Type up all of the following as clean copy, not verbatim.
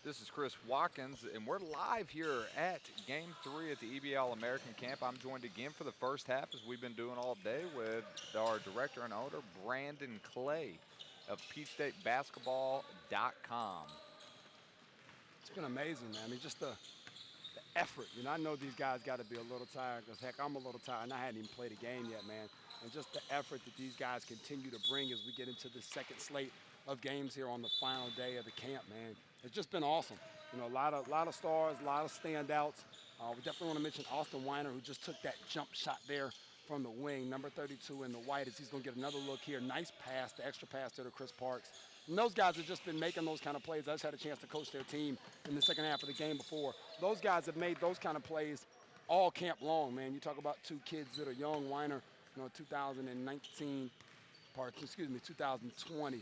This is Chris Watkins, and we're live here at Game 3 at the EBA All-American Camp. I'm joined again for the first half, as we've been doing all day, with our director and owner, Brandon Clay of PeachStateBasketball.com. It's been amazing, man. I mean, just the effort. I know these guys got to be a little tired because, heck, I'm a little tired, and I hadn't even played a game yet, man. And just the effort that these guys continue to bring as we get into the second slate of games here on the final day of the camp, man. It's just been awesome. A lot of stars, a lot of standouts. We definitely want to mention Austin Weiner, who just took that jump shot there from the wing, number 32 in the white, as he's going to get another look here. Nice pass, the extra pass there to Chris Parks. And those guys have just been making those kind of plays. I just had a chance to coach their team in the second half of the game before. Those guys have made those kind of plays all camp long, man. You talk about two kids that are young. Weiner, 2019, Parks, 2020,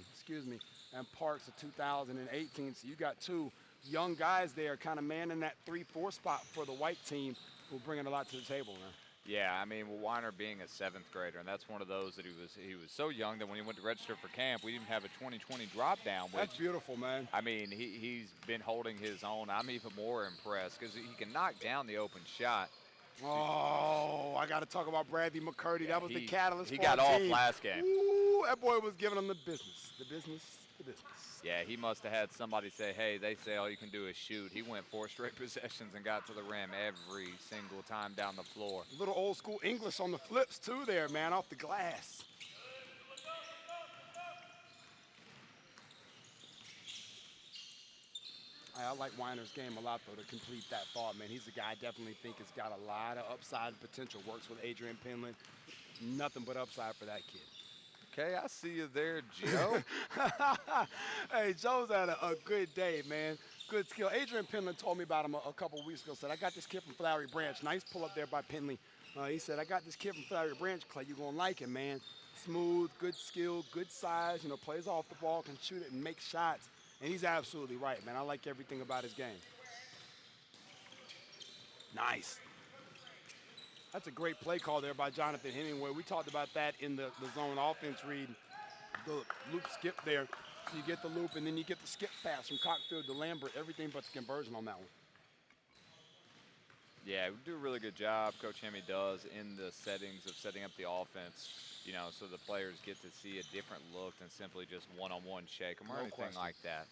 and Parks of 2018. So you got two young guys there kind of manning that 3-4 spot for the white team who are bringing a lot to the table, man. Yeah, I mean, Weiner being a seventh grader, and that's one of those that he was so young that when he went to register for camp, we didn't have a 2020 drop down. That's beautiful, man. I mean, he's been holding his own. I'm even more impressed because he can knock down the open shot. Oh, I got to talk about Bradley McCurdy. Yeah, that was the catalyst he for got our off team. last game. Ooh, that boy was giving them the business. Yeah, he must have had somebody say, hey, they say all you can do is shoot. He went 4 straight possessions and got to the rim every single time down the floor. A little old school English on the flips too there, man, off the glass. I like Weiner's game a lot, though, to complete that thought, man. He's a guy I definitely think has got a lot of upside potential. Works with Adrian Penland. Nothing but upside for that kid. Okay, I see you there, Joe. Hey, Joe's had a good day, man. Good skill. Adrian Penland told me about him a couple weeks ago. Said, I got this kid from Flowery Branch. Nice pull up there by Penley. He said, I got this kid from Flowery Branch, Clay. You're going to like him, man. Smooth, good skill, good size, plays off the ball, can shoot it and make shots. And he's absolutely right, man. I like everything about his game. Nice. That's a great play call there by Jonathan Hemingway. We talked about that in the zone offense read. The loop skip there. So you get the loop, and then you get the skip pass from Cockfield to Lambert. Everything but the conversion on that one. Yeah, we do a really good job, Coach Hemme does, in the settings of setting up the offense, so the players get to see a different look than simply just one-on-one shake them or anything like that.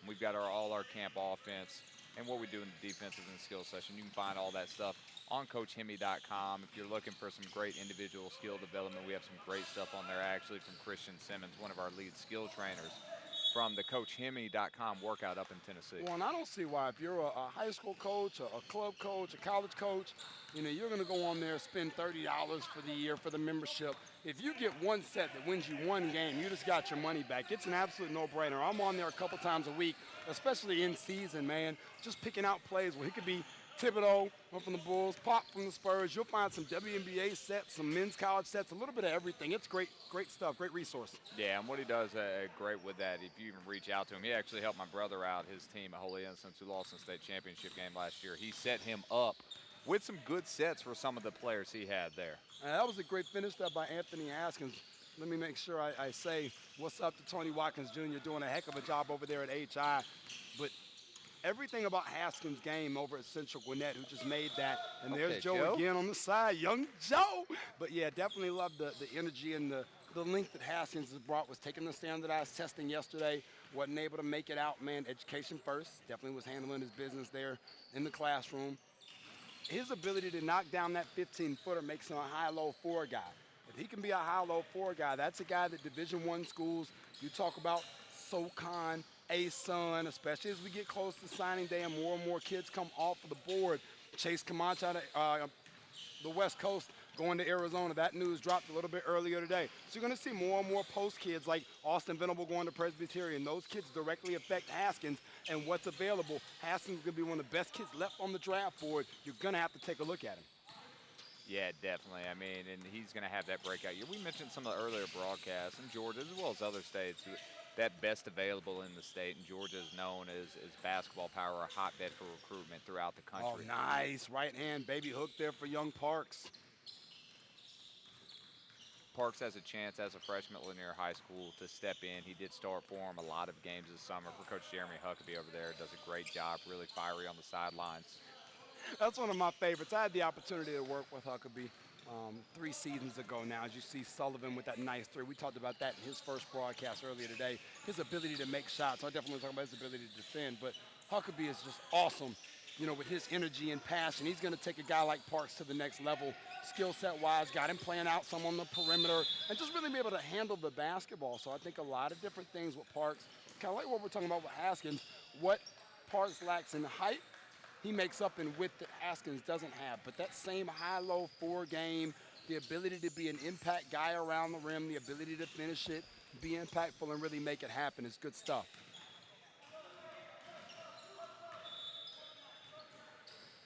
We've got all our camp offense and what we do in the defensive and skill session. You can find all that stuff on CoachHemme.com. If you're looking for some great individual skill development, we have some great stuff on there actually from Christian Simmons, one of our lead skill trainers from the CoachHemme.com workout up in Tennessee. Well, and I don't see why. If you're a high school coach, a club coach, a college coach, you're going to go on there, spend $30 for the year for the membership. If you get one set that wins you one game, you just got your money back. It's an absolute no-brainer. I'm on there a couple times a week, especially in season, man, just picking out plays where he could be Thibodeau from the Bulls, Pop from the Spurs. You'll find some WNBA sets, some men's college sets, a little bit of everything. It's great stuff, great resource. Yeah, and what he does great with that, if you even reach out to him, he actually helped my brother out, his team at Holy Innocents, who lost in the state championship game last year. He set him up with some good sets for some of the players he had there. That was a great finish there by Anthony Haskins. Let me make sure I say what's up to Tony Watkins Jr. doing a heck of a job over there at HI. But everything about Haskins' game over at Central Gwinnett, who just made that. And there's Joe again on the side, young Joe. But, yeah, definitely love the energy and the length that Haskins has brought. Was taking the standardized testing yesterday. Wasn't able to make it out, man. Education first. Definitely was handling his business there in the classroom. His ability to knock down that 15-footer makes him a high-low 4 guy. If he can be a high-low 4 guy, that's a guy that Division I schools, you talk about SoCon, A-Sun, especially as we get close to signing day and more kids come off of the board. Chase Camacho out of the West Coast going to Arizona. That news dropped a little bit earlier today. So you're going to see more and more post kids like Austin Venable going to Presbyterian. Those kids directly affect Haskins and what's available. Haskins is going to be one of the best kids left on the draft board. You're going to have to take a look at him. Yeah, definitely. I mean, and he's going to have that breakout year. We mentioned some of the earlier broadcasts in Georgia as well as other states that best available in the state, and Georgia is known as basketball power, a hotbed for recruitment throughout the country. Oh, nice. Right hand baby hook there for young Parks. Parks has a chance as a freshman at Lanier High School to step in. He did start for him a lot of games this summer for Coach Jeremy Huckabee over there. Does a great job, really fiery on the sidelines. That's one of my favorites. I had the opportunity to work with Huckabee 3 seasons ago now. As you see Sullivan with that nice 3. We talked about that in his first broadcast earlier today. His ability to make shots. I definitely talk about his ability to defend, but Huckabee is just awesome, you know, with his energy and passion. He's going to take a guy like Parks to the next level, skill set wise, got him playing out some on the perimeter, and just really be able to handle the basketball. So I think a lot of different things with Parks, kind of like what we're talking about with Haskins, what Parks lacks in height, he makes up in width that Haskins doesn't have. But that same high-low 4 game, the ability to be an impact guy around the rim, the ability to finish it, be impactful, and really make it happen is good stuff.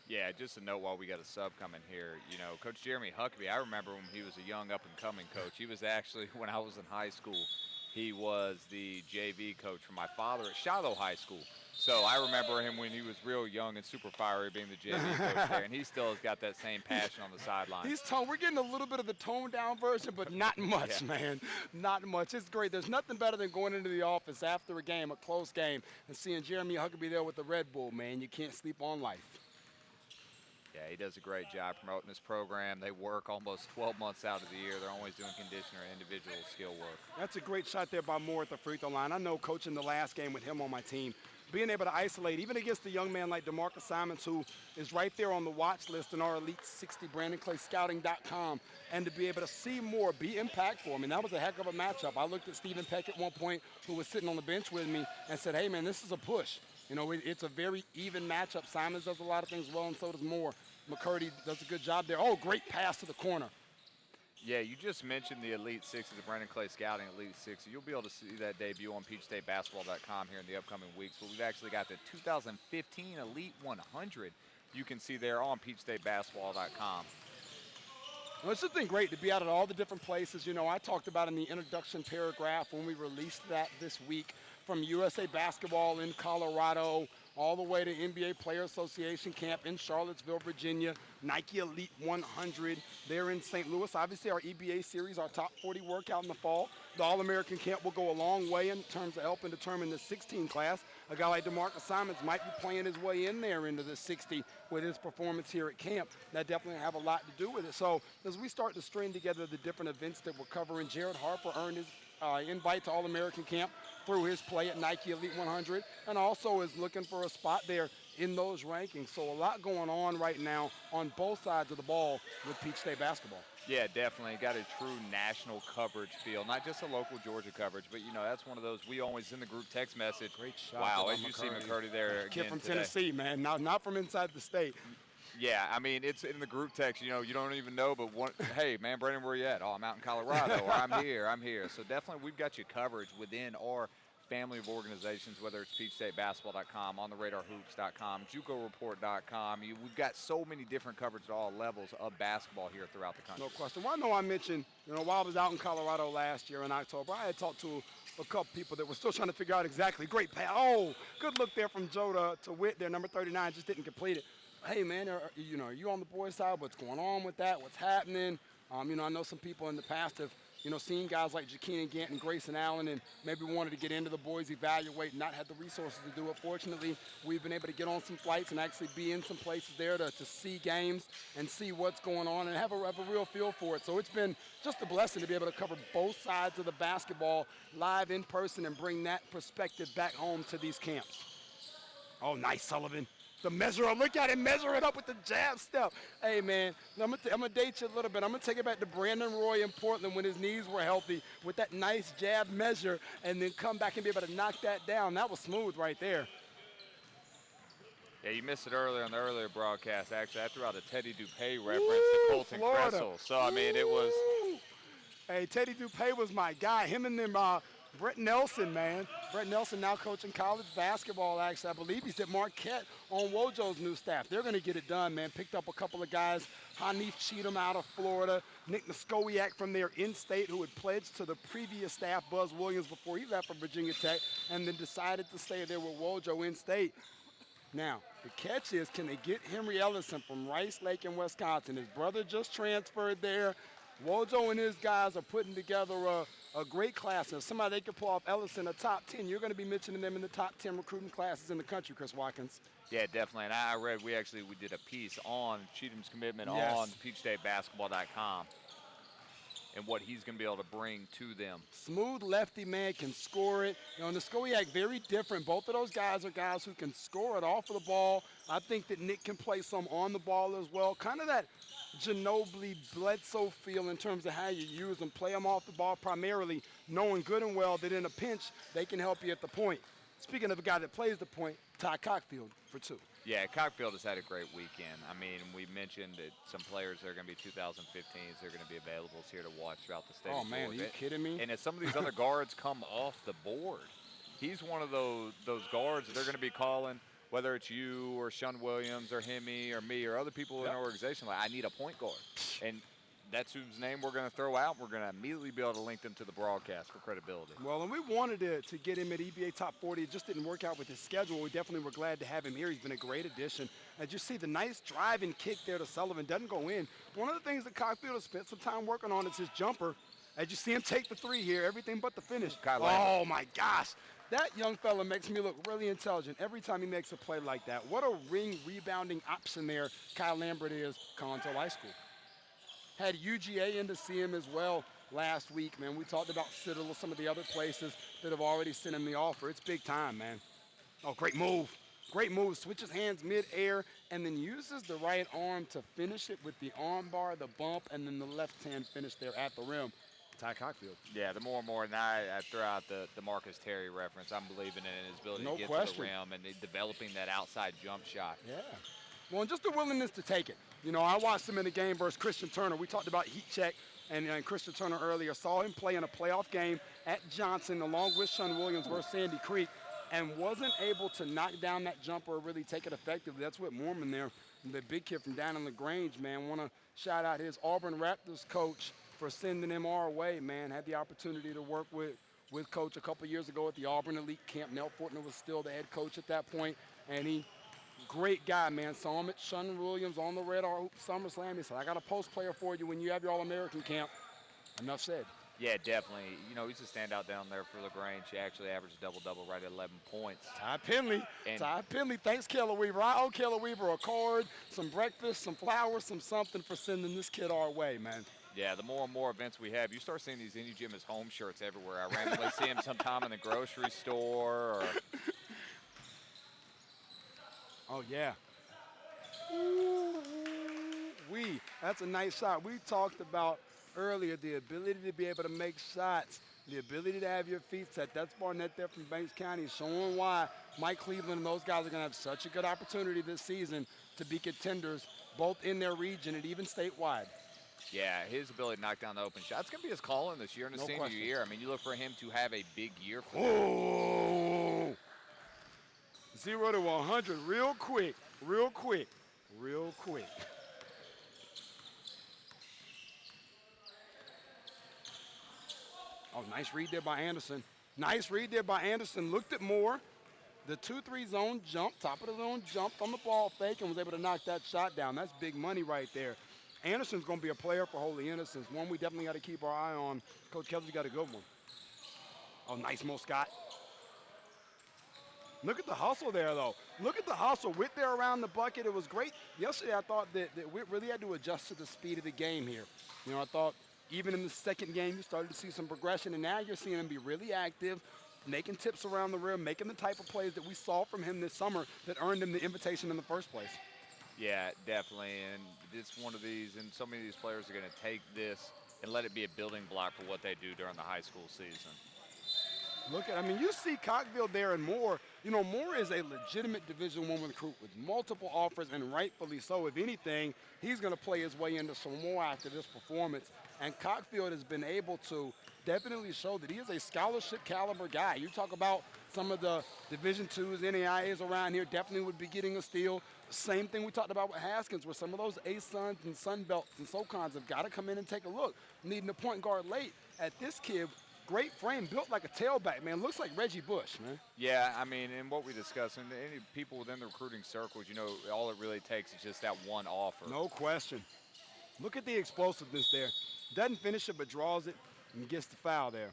Yeah, just a note while we got a sub coming here. You know, Coach Jeremy Huckabee, I remember when he was a young up-and-coming coach. He was actually, when I was in high school, he was the JV coach for my father at Shiloh High School. So I remember him when he was real young and super fiery being the JV coach there, and he still has got that same passion on the sideline. We're getting a little bit of the toned-down version, but not much, man. Not much. It's great. There's nothing better than going into the office after a game, a close game, and seeing Jeremy Huckabee there with the Red Bull, man. You can't sleep on life. Yeah, he does a great job promoting this program. They work almost 12 months out of the year. They're always doing conditioner and individual skill work. That's a great shot there by Moore at the free throw line. I know coaching the last game with him on my team, being able to isolate, even against a young man like DeMarcus Simons, who is right there on the watch list in our Elite 60, BrandonClayScouting.com, and to be able to see Moore be impactful. I mean, that was a heck of a matchup. I looked at Stephen Peck at one point, who was sitting on the bench with me, and said, hey, man, this is a push. You know, it's a very even matchup. Simons does a lot of things well, and so does Moore. McCurdy does a good job there. Oh, great pass to the corner. Yeah, you just mentioned the Elite 60, the Brandon Clay Scouting Elite 60. You'll be able to see that debut on PeachStateBasketball.com here in the upcoming weeks. But we've actually got the 2015 Elite 100 you can see there on PeachStateBasketball.com. Well, it's just been great to be out at all the different places. You know, I talked about in the introduction paragraph when we released that this week, from USA Basketball in Colorado all the way to NBA Player Association camp in Charlottesville, Virginia, Nike Elite 100 there in St. Louis. Obviously, our EBA series, our top 40 workout in the fall. The All-American camp will go a long way in terms of helping determine the 16 class. A guy like DeMarcus Simons might be playing his way in there into the 60 with his performance here at camp. That definitely have a lot to do with it. So as we start to string together the different events that we're covering, Jared Harper earned his invite to All-American camp through his play at Nike Elite 100, and also is looking for a spot there in those rankings. So a lot going on right now on both sides of the ball with Peach State basketball. Yeah, definitely. Got a true national coverage feel, not just a local Georgia coverage, but, you know, that's one of those we always in the group text message. Great shot. Wow, as you see McCurdy there Kid again from today. Tennessee, man, not from inside the state. Yeah, I mean, it's in the group text, you know, you don't even know, but hey, man, Brandon, where you at? Oh, I'm out in Colorado, or I'm here. So definitely we've got you coverage within our family of organizations, whether it's PeachStateBasketball.com, OnTheRadarHoops.com, JUCOReport.com. We've got so many different coverage at all levels of basketball here throughout the country. No question. Well, I know I mentioned, you know, while I was out in Colorado last year in October, I had talked to a couple people that were still trying to figure out exactly. Great pass. Oh, good look there from Joe to Witt there, number 39, just didn't complete it. Hey, man, are you on the boys' side? What's going on with that? What's happening? You know, I know some people in the past have, you know, seen guys like Jakeenan Gant and Grayson Allen and maybe wanted to get into the boys, evaluate, not had the resources to do it. Fortunately, we've been able to get on some flights and actually be in some places there to see games and see what's going on and have a real feel for it. So it's been just a blessing to be able to cover both sides of the basketball live in person and bring that perspective back home to these camps. Oh, nice, Sullivan. The measure up, look at him, measure it up with the jab step. Hey, man, I'm gonna date you a little bit. I'm gonna take it back to Brandon Roy in Portland when his knees were healthy with that nice jab measure and then come back and be able to knock that down. That was smooth right there. Yeah, you missed it earlier on the earlier broadcast. Actually, I threw out a Teddy Dupay reference to Colton Florida. Kressel. So, I mean, it was. Hey, Teddy Dupay was my guy. Him and them, Brett Nelson, man. Brett Nelson now coaching college basketball, actually. I believe he's at Marquette on Wojo's new staff. They're going to get it done, man. Picked up a couple of guys. Hanif Cheatham out of Florida. Nick Muskowiak from their in-state who had pledged to the previous staff, Buzz Williams, before he left for Virginia Tech, and then decided to stay there with Wojo in-state. Now, the catch is, can they get Henry Ellison from Rice Lake in Wisconsin? His brother just transferred there. Wojo and his guys are putting together a great class. And if somebody they could pull off Ellison a top 10, you're going to be mentioning them in the top 10 recruiting classes in the country, Chris Watkins. Yeah, definitely. And I read we did a piece on Cheatham's commitment Yes. on PeachStateBasketball.com and what he's going to be able to bring to them. Smooth lefty, man, can score it. You know, and the Skowiak, very different. Both of those guys are guys who can score it off of the ball. I think that Nick can play some on the ball as well. Kind of that Ginobili, Bledsoe feel in terms of how you use them. Play them off the ball primarily, knowing good and well that in a pinch, they can help you at the point. Speaking of a guy that plays the point, Ty Cockfield for 2. Yeah, Cockfield has had a great weekend. I mean, we mentioned that some players that are going to be 2015s, they're going to be available here to watch throughout the state. Oh, man, are you kidding me? And as some of these other guards come off the board, he's one of those guards that they're going to be calling, whether it's you or Sean Williams or Hemi or me or other people in our organization, like, I need a point guard. And that's whose name we're going to throw out. We're going to immediately be able to link them to the broadcast for credibility. Well, and we wanted to get him at EBA Top 40. It just didn't work out with his schedule. We definitely were glad to have him here. He's been a great addition. As you see, the nice driving kick there to Sullivan doesn't go in. One of the things that Cockfield has spent some time working on is his jumper. As you see him take the 3 here, everything but the finish. Oh, my gosh. That young fella makes me look really intelligent every time he makes a play like that. What a ring rebounding option there Kyle Lambert is, Conto High School. Had UGA in to see him as well last week, man. We talked about Citadel, some of the other places that have already sent him the offer. It's big time, man. Oh, great move. Great move. Switches hands mid-air and then uses the right arm to finish it with the arm bar, the bump, and then the left hand finish there at the rim. Ty Cockfield. Yeah, the more and more, and I throw out the Marcus Terry reference. I'm believing in his ability to get to the rim and developing that outside jump shot. Yeah. Well, and just the willingness to take it. You know, I watched him in the game versus Christian Turner. We talked about heat check and Christian Turner earlier. Saw him play in a playoff game at Johnson along with Sean Williams versus Sandy Creek and wasn't able to knock down that jumper or really take it effectively. That's what Mormon there, the big kid from down in LaGrange, man. Want to shout out his Auburn Raptors coach for sending him our way, man. Had the opportunity to work with Coach a couple years ago at the Auburn Elite Camp. Nell Fortner was still the head coach at that point, and he great guy, man. Saw him at Sean Williams on the Red Hoop SummerSlam. He said, I got a post player for you when you have your All-American camp. Enough said. Yeah, definitely. You know, he's a standout down there for LaGrange. He actually averaged a double-double right at 11 points. Ty Penley. Ty Penley. Thanks, Kayla Weaver. I owe Kayla Weaver a card, some breakfast, some flowers, some something for sending this kid our way, man. Yeah, the more and more events we have, you start seeing these Indie Gym as home shirts everywhere. I randomly see him sometime in the grocery store. Or oh, yeah. That's a nice shot. We talked about earlier the ability to be able to make shots, the ability to have your feet set. That's Barnett there from Banks County showing why Mike Cleveland and those guys are going to have such a good opportunity this season to be contenders both in their region and even statewide. Yeah, his ability to knock down the open shot. It's going to be his calling this year in the senior year. I mean, you look for him to have a big year for him. 0 to 100 real quick. Oh, nice read there by Anderson. Looked at Moore. The 2-3 zone jump, top of the zone, jumped on the ball fake and was able to knock that shot down. That's big money right there. Anderson's going to be a player for Holy Innocents, one we definitely got to keep our eye on. Coach Kelsey got a good one. Oh, nice, Mo Scott. Look at the hustle there, though. Look at the hustle. Whit there around the bucket. It was great. Yesterday, I thought that Whit really had to adjust to the speed of the game here. You know, I thought even in the second game, you started to see some progression, and now you're seeing him be really active, making tips around the rim, making the type of plays that we saw from him this summer that earned him the invitation in the first place. Yeah, definitely, and it's one of these, and so many of these players are going to take this and let it be a building block for what they do during the high school season. You see Cockfield there and Moore. You know, Moore is a legitimate Division I recruit with multiple offers, and rightfully so. If anything, he's going to play his way into some more after this performance. And Cockfield has been able to definitely show that he is a scholarship caliber guy. You talk about some of the Division IIs, NAIAs around here, definitely would be getting a steal. Same thing we talked about with Haskins, where some of those A-Suns and Sunbelts and SoCons have got to come in and take a look. Needing a point guard late at this kid. Great frame, built like a tailback, man. Looks like Reggie Bush, man. Yeah, I mean, and what we discussed, and any people within the recruiting circles, you know, all it really takes is just that one offer. No question. Look at the explosiveness there. Doesn't finish it, but draws it and gets the foul there.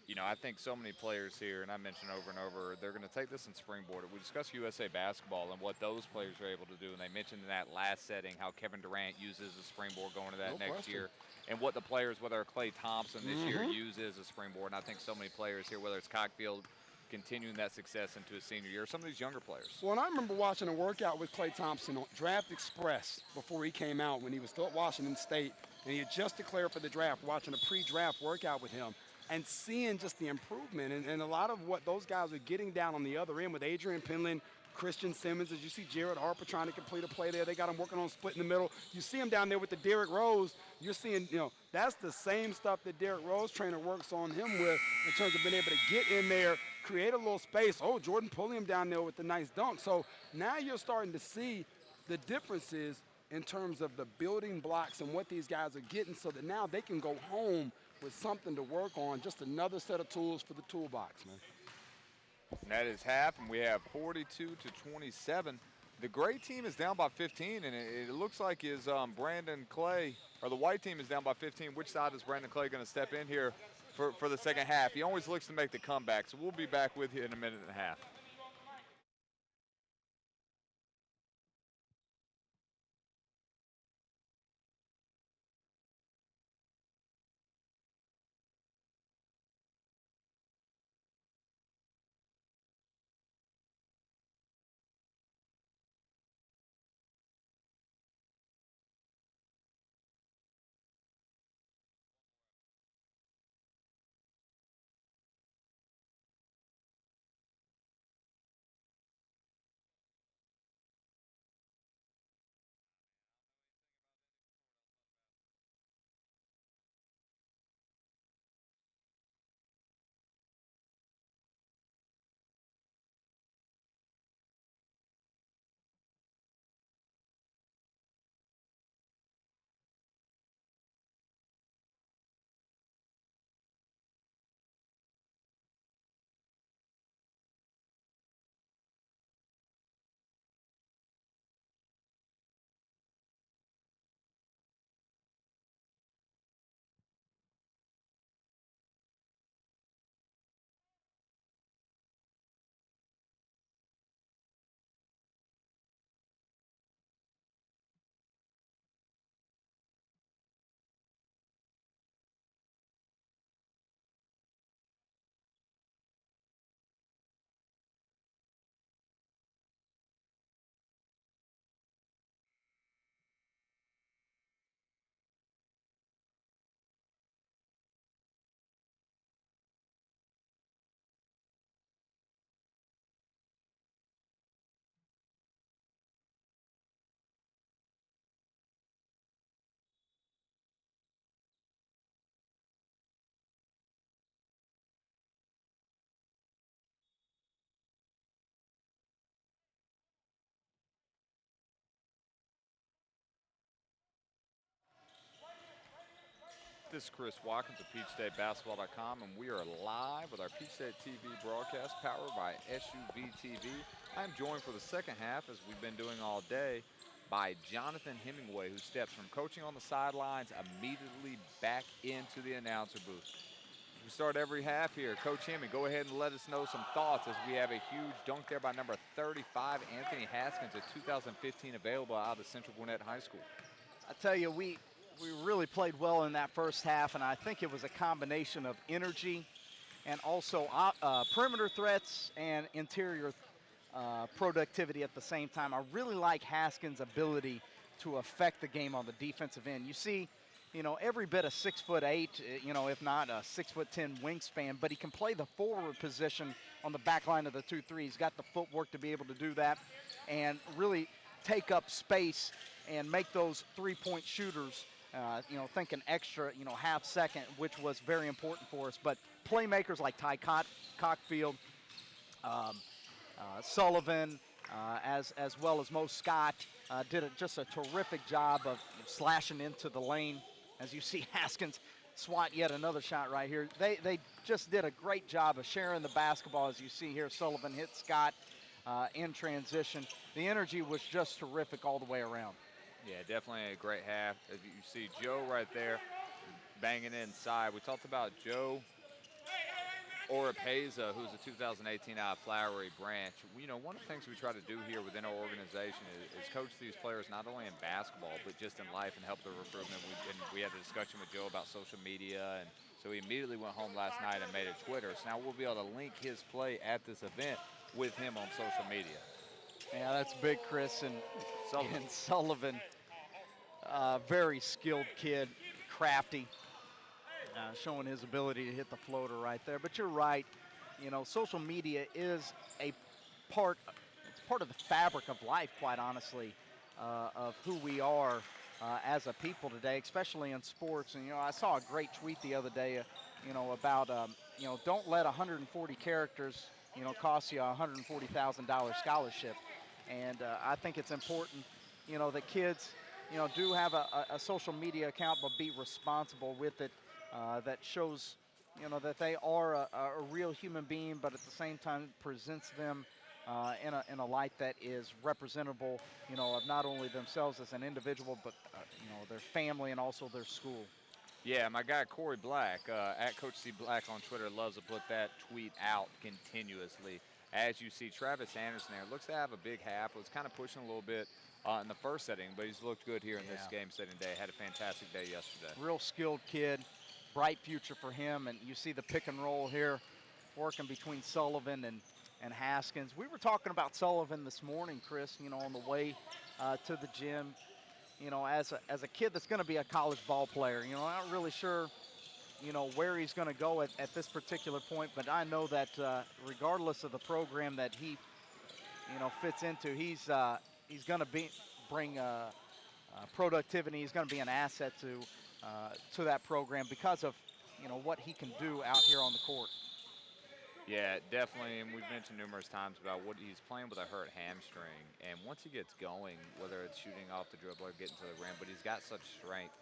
You know, I think so many players here, and I mentioned over and over, they're going to take this and springboard it. We discussed USA basketball and what those players are able to do, and they mentioned in that last setting how Kevin Durant uses a springboard going to that next year, and what the players, whether Klay Thompson this year, uses a springboard. And I think so many players here, whether it's Cockfield continuing that success into his senior year, some of these younger players. Well, and I remember watching a workout with Klay Thompson on Draft Express before he came out when he was still at Washington State, and he had just declared for the draft, watching a pre-draft workout with him. And seeing just the improvement and a lot of what those guys are getting down on the other end with Adrian Penland, Christian Simmons, as you see Jared Harper trying to complete a play there. They got him working on split in the middle. You see him down there with the Derrick Rose. You're seeing, that's the same stuff that Derrick Rose trainer works on him with in terms of being able to get in there, create a little space. Oh, Jordan Pulliam down there with the nice dunk. So now you're starting to see the differences in terms of the building blocks and what these guys are getting so that now they can go home with something to work on, just another set of tools for the toolbox, man. And that is half, and we have 42-27. The gray team is down by 15, and it looks like is Brandon Clay, or the white team is down by 15. Which side is Brandon Clay going to step in here for the second half? He always looks to make the comeback, so we'll be back with you in a minute and a half. This is Chris Watkins of PeachStateBasketball.com, and we are live with our Peach State TV broadcast powered by SUVtv. I'm joined for the second half, as we've been doing all day, by Jonathan Hemingway, who steps from coaching on the sidelines immediately back into the announcer booth. We start every half here. Coach Heming, go ahead and let us know some thoughts as we have a huge dunk there by number 35, Anthony Haskins, a 2015 available out of Central Gwinnett High School. I tell you, we really played well in that first half, and I think it was a combination of energy and also perimeter threats and interior productivity at the same time. I really like Haskins' ability to affect the game on the defensive end. You see, every bit of 6'8", if not a 6'10" wingspan, but he can play the forward position on the back line of the 2-3. He's got the footwork to be able to do that and really take up space and make those three-point shooters think an extra, half second, which was very important for us. But playmakers like Ty Cockfield, Sullivan, as well as Mo Scott, did just a terrific job of slashing into the lane. As you see Haskins swat yet another shot right here. They just did a great job of sharing the basketball. As you see here, Sullivan hit Scott. in transition. The energy was just terrific all the way around. Yeah, definitely a great half. As you see Joe right there banging inside. We talked about Joe Oropeza, who's a 2018 out of Flowery Branch. You know, one of the things we try to do here within our organization is coach these players not only in basketball, but just in life and help their recruitment. We had a discussion with Joe about social media, and so he immediately went home last night and made a Twitter. So now we'll be able to link his play at this event with him on social media. Yeah, that's big, Chris. And Sullivan, very skilled kid, crafty. Showing his ability to hit the floater right there. But you're right, you know, social media is it's part of the fabric of life, quite honestly, of who we are as a people today, especially in sports. And, you know, I saw a great tweet the other day, you know, about, you know, don't let 140 characters, you know, cost you a $140,000 scholarship. And I think it's important, you know, that kids, you know, do have a social media account, but be responsible with it. That shows, you know, that they are a real human being, but at the same time presents them in a light that is representable, you know, of not only themselves as an individual, but you know, their family and also their school. Yeah, my guy Corey Black, at Coach C Black on Twitter, loves to put that tweet out continuously. As you see, Travis Anderson there looks to have a big half. Was kind of pushing a little bit in the first setting, but he's looked good here in this game setting day. Had a fantastic day yesterday. Real skilled kid. Bright future for him, and you see the pick and roll here working between Sullivan and Haskins. We were talking about Sullivan this morning, Chris, you know, on the way to the gym, you know, as a kid that's going to be a college ball player. You know, I'm not really sure, you know, where he's going to go at this particular point, but I know that regardless of the program that he, you know, fits into, he's going to bring productivity. He's going to be an asset to that program because of, you know, what he can do out here on the court. Yeah, definitely, and we've mentioned numerous times about what he's playing with a hurt hamstring, and once he gets going, whether it's shooting off the dribble or getting to the rim, but he's got such strength.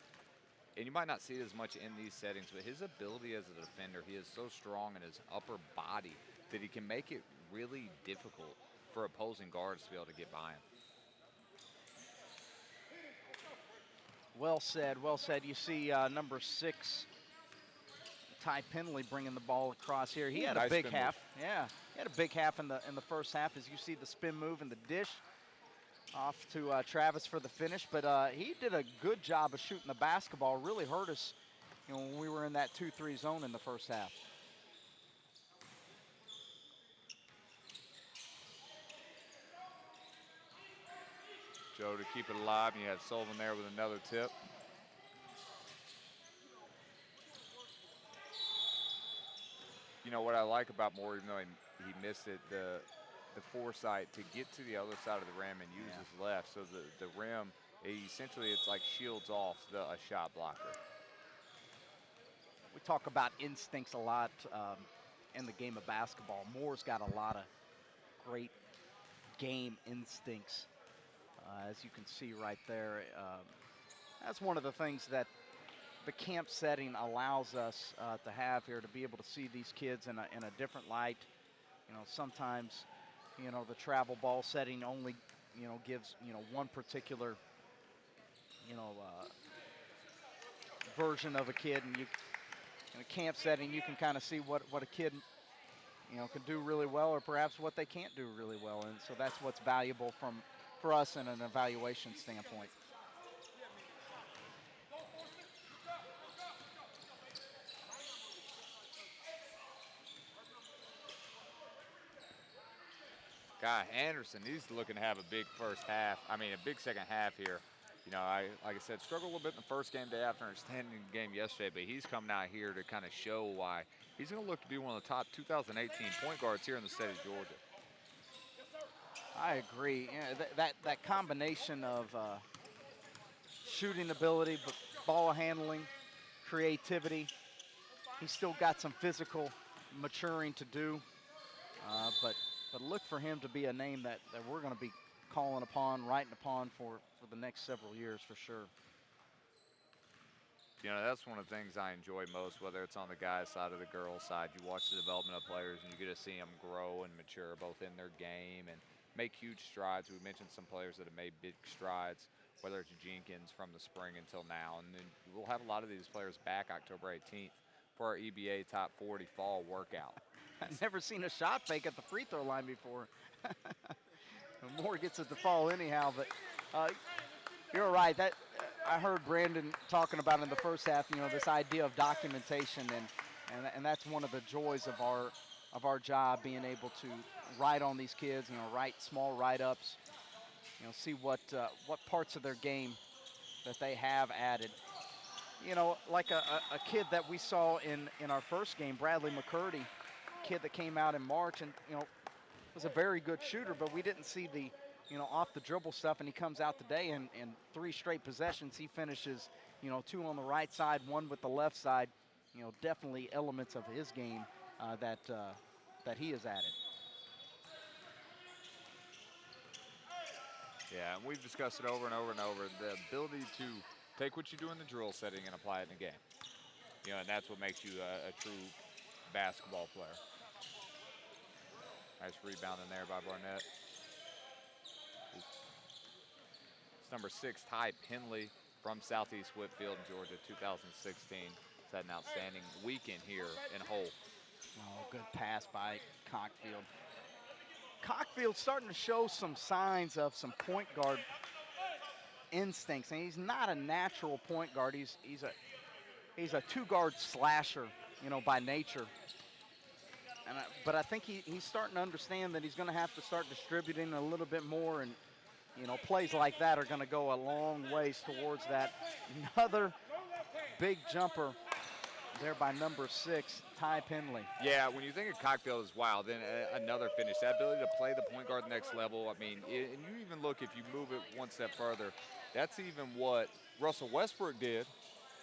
And you might not see it as much in these settings, but his ability as a defender, he is so strong in his upper body that he can make it really difficult for opposing guards to be able to get by him. Well said, well said. You see number 6, Ty Penley, bringing the ball across here. He had a big half. Yeah, he had a big half in the first half, as you see the spin move and the dish off to Travis for the finish. But he did a good job of shooting the basketball. Really hurt us, you know, when we were in that 2-3 zone in the first half. Joe to keep it alive, and you had Sullivan there with another tip. You know what I like about Moore, even though he missed it, the foresight to get to the other side of the rim and use his left. So the rim, essentially it's like shields off a shot blocker. We talk about instincts a lot in the game of basketball. Moore's got a lot of great game instincts. As you can see right there, that's one of the things that the camp setting allows us to have here, to be able to see these kids in a different light. You know, sometimes, you know, the travel ball setting only, you know, gives, you know, one particular, you know, version of a kid, and in a camp setting, you can kind of see what a kid, you know, can do really well, or perhaps what they can't do really well, and so that's what's valuable for us in an evaluation standpoint. Guy Anderson, he's looking to have a big first half. I mean, a big second half here. You know, like I said, struggled a little bit in the first game day after understanding the game yesterday, but he's coming out here to kind of show why he's going to look to be one of the top 2018 point guards here in the state of Georgia. I agree. Yeah, that combination of shooting ability, but ball handling, creativity. He's still got some physical maturing to do, but look for him to be a name that we're going to be calling upon, writing upon for the next several years for sure. You know, that's one of the things I enjoy most, whether it's on the guys' side or the girls' side. You watch the development of players, and you get to see them grow and mature both in their game and make huge strides. We mentioned some players that have made big strides, whether it's Jenkins from the spring until now. And then we'll have a lot of these players back October 18th for our EBA Top 40 fall workout. I've never seen a shot fake at the free throw line before. Moore gets it to fall anyhow, but you're right. That I heard Brandon talking about in the first half. This idea of documentation, and that's one of the joys of our job, being able to write on these kids. Write small write-ups. See what parts of their game that they have added. Like a kid that we saw in our first game, Bradley McCurdy, kid that came out in March and was a very good shooter, but we didn't see the off the dribble stuff, and he comes out today and in 3 straight possessions he finishes 2 on the right side, 1 with the left side. Definitely elements of his game that he has added. Yeah, and we've discussed it over and over and over, the ability to take what you do in the drill setting and apply it in the game. And that's what makes you a true basketball player. Nice rebound in there by Barnett. It's number 6, Ty Penley from Southeast Whitfield, Georgia, 2016. He's had an outstanding weekend here in Hull. Oh, good pass by Cockfield. Cockfield's starting to show some signs of some point guard instincts, and he's not a natural point guard. He's a 2-guard slasher, by nature. But I think he's starting to understand that he's going to have to start distributing a little bit more, and plays like that are going to go a long ways towards that. Another big jumper there by number 6, Ty Penley. Yeah, when you think of Cockfield as wow, then another finish. That ability to play the point guard next level. I mean, and you even look, if you move it one step further, that's even what Russell Westbrook did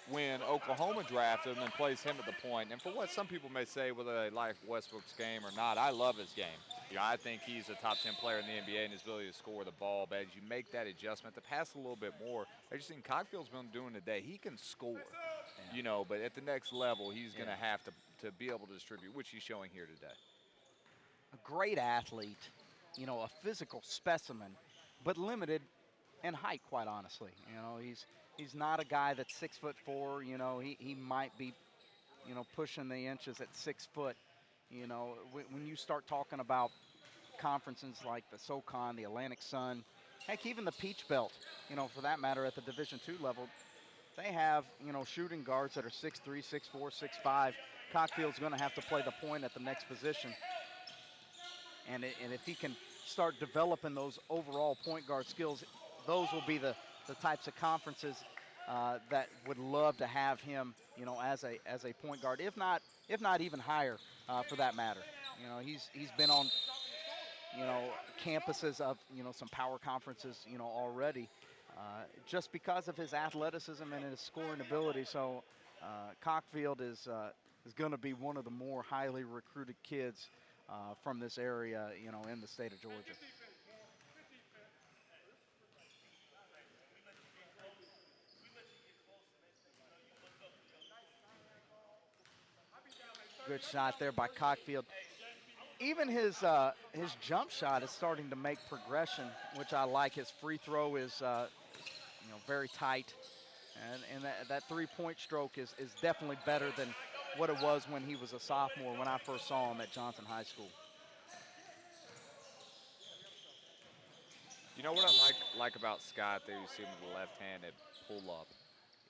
when Oklahoma drafted him and placed him at the point. And for what some people may say, whether they like Westbrook's game or not, I love his game. I think he's a top 10 player in the NBA in his ability to score the ball. But as you make that adjustment to pass a little bit more, as you've seen Cockfield's been doing today, he can score. Yeah. But at the next level, he's going to have to be able to distribute, which he's showing here today. A great athlete, a physical specimen, but limited in height, quite honestly. He's not a guy that's 6'4". He might be, pushing the inches at 6 foot. When you start talking about conferences like the SoCon, the Atlantic Sun, heck, even the Peach Belt, for that matter, at the Division II level, they have, shooting guards that are 6'3", 6'4", 6'5". Cockfield's going to have to play the point at the next position. And if he can start developing those overall point guard skills, those will be the types of conferences that would love to have him, as a point guard, if not even higher, for that matter. He's been on, campuses of, some power conferences, already, just because of his athleticism and his scoring ability. So Cockfield is going to be one of the more highly recruited kids from this area, in the state of Georgia. Good shot there by Cockfield. Even his jump shot is starting to make progression, which I like. His free throw is very tight, and that three-point stroke is definitely better than what it was when he was a sophomore, when I first saw him at Johnson High School. You know what I like about Scott there? You see him with the left-handed pull-up.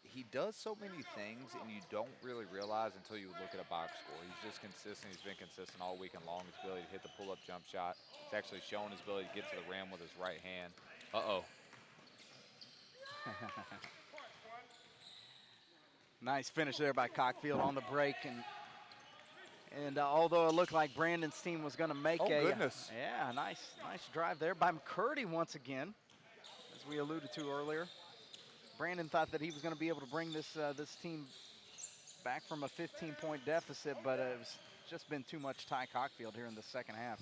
He does so many things, and you don't really realize until you look at a box score. He's just consistent. He's been consistent all weekend long. His ability to hit the pull-up jump shot. He's actually shown his ability to get to the rim with his right hand. Uh-oh. Nice finish there by Cockfield on the break, and although it looked like Brandon's team was going to make goodness. Nice drive there by McCurdy once again, as we alluded to earlier. Brandon thought that he was going to be able to bring this team back from a 15-point deficit, but it was just been too much Ty Cockfield here in the second half.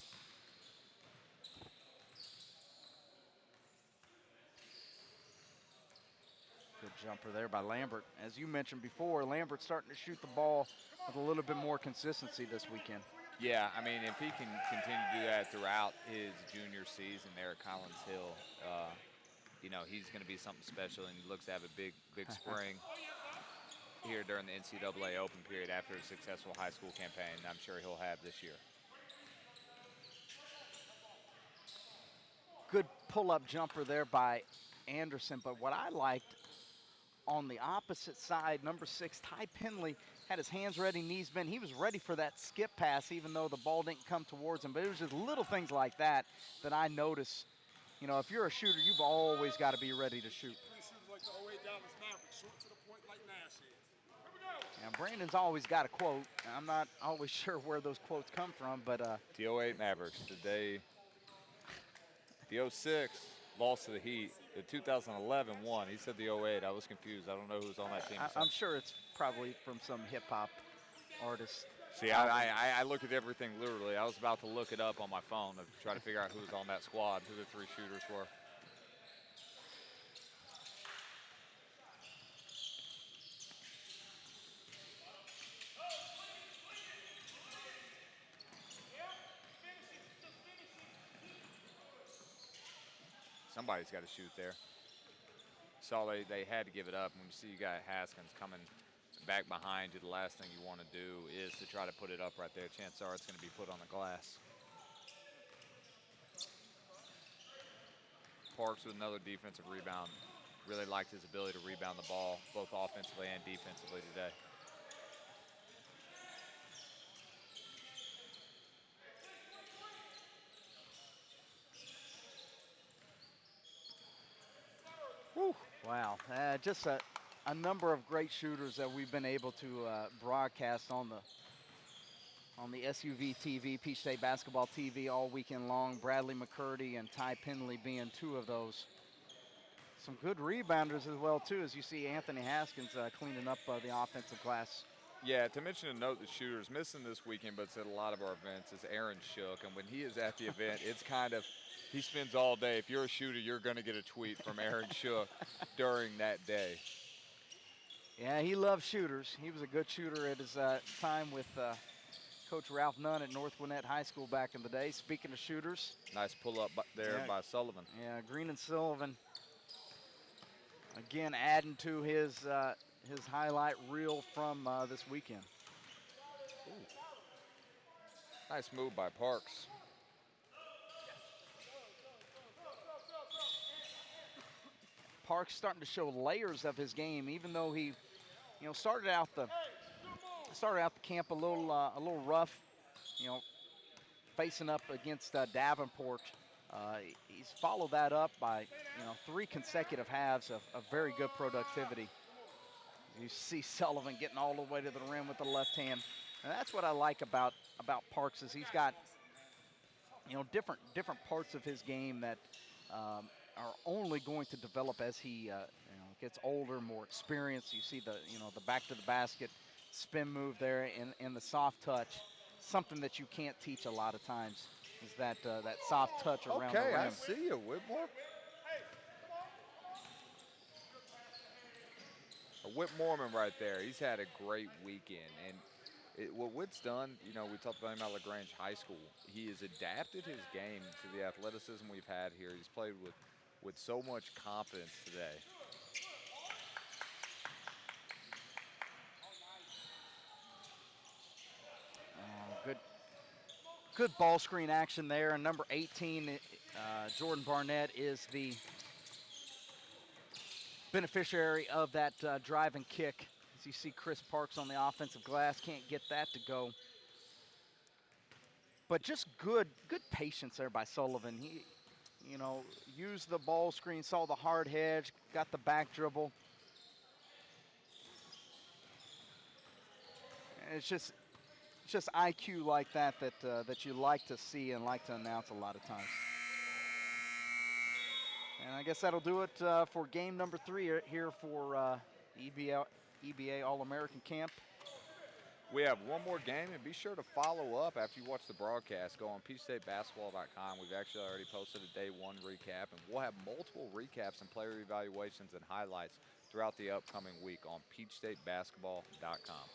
Good jumper there by Lambert. As you mentioned before, Lambert's starting to shoot the ball with a little bit more consistency this weekend. Yeah, I mean, if he can continue to do that throughout his junior season there at Collins Hill, you know, he's going to be something special, and he looks to have a big spring here during the NCAA Open period after a successful high school campaign. I'm sure he'll have this year. Good pull-up jumper there by Anderson, but what I liked on the opposite side, number 6, Ty Penley, had his hands ready, knees bent. He was ready for that skip pass, even though the ball didn't come towards him. But it was just little things like that that I noticed. You know, if you're a shooter, you've always got to be ready to shoot. And Brandon's always got a quote. I'm not always sure where those quotes come from, but The 08 Mavericks, the 06 lost to the Heat. The 2011 won. He said the 08. I was confused. I don't know who's on that team. I'm sure it's probably from some hip-hop artist. See, I look at everything literally. I was about to look it up on my phone to try to figure out who was on that squad, who the 3 shooters were. Somebody's got to shoot there. Saw they had to give it up. When you see you got Haskins coming back behind you, the last thing you want to do is to try to put it up right there. Chances are it's going to be put on the glass. Parks with another defensive rebound. Really liked his ability to rebound the ball, both offensively and defensively today. Whew. Wow, just a number of great shooters that we've been able to broadcast on the SUVtv, Peach State Basketball TV, all weekend long. Bradley McCurdy and Ty Penley being 2 of those. Some good rebounders as well, too, as you see Anthony Haskins cleaning up the offensive glass. Yeah, to mention a note, the shooters missing this weekend, but it's at a lot of our events, is Aaron Shook. And when he is at the event, it's kind of, he spends all day. If you're a shooter, you're going to get a tweet from Aaron Shook during that day. Yeah, he loves shooters. He was a good shooter at his time with Coach Ralph Nunn at North Gwinnett High School back in the day. Speaking of shooters. Nice pull-up there by Sullivan. Yeah, Green and Sullivan, again, adding to his highlight reel from this weekend. Ooh. Nice move by Parks. Parks starting to show layers of his game, even though he, started out the camp a little rough, facing up against Davenport. He's followed that up by 3 consecutive halves of very good productivity. You see Sullivan getting all the way to the rim with the left hand, and that's what I like about Parks, is he's got different parts of his game that are only going to develop as he gets older, more experienced. You see the back to the basket spin move there and the soft touch, something that you can't teach a lot of times, is that soft touch around the rim. Okay, I see you, Whitmore. Whit Mormon right there. He's had a great weekend. And what Whit's done, we talked about him at LaGrange High School. He has adapted his game to the athleticism we've had here. He's played with so much confidence today. Good ball screen action there. And number 18, Jordan Barnett, is the beneficiary of that drive and kick. As you see Chris Parks on the offensive glass, can't get that to go. But just good patience there by Sullivan. He, used the ball screen, saw the hard hedge, got the back dribble. And it's just IQ like that you like to see and like to announce a lot of times. And I guess that'll do it for game number 3 here for EBA All-American Camp. We have one more game, and be sure to follow up after you watch the broadcast. Go on PeachStateBasketball.com. We've actually already posted a day 1 recap, and we'll have multiple recaps and player evaluations and highlights throughout the upcoming week on PeachStateBasketball.com.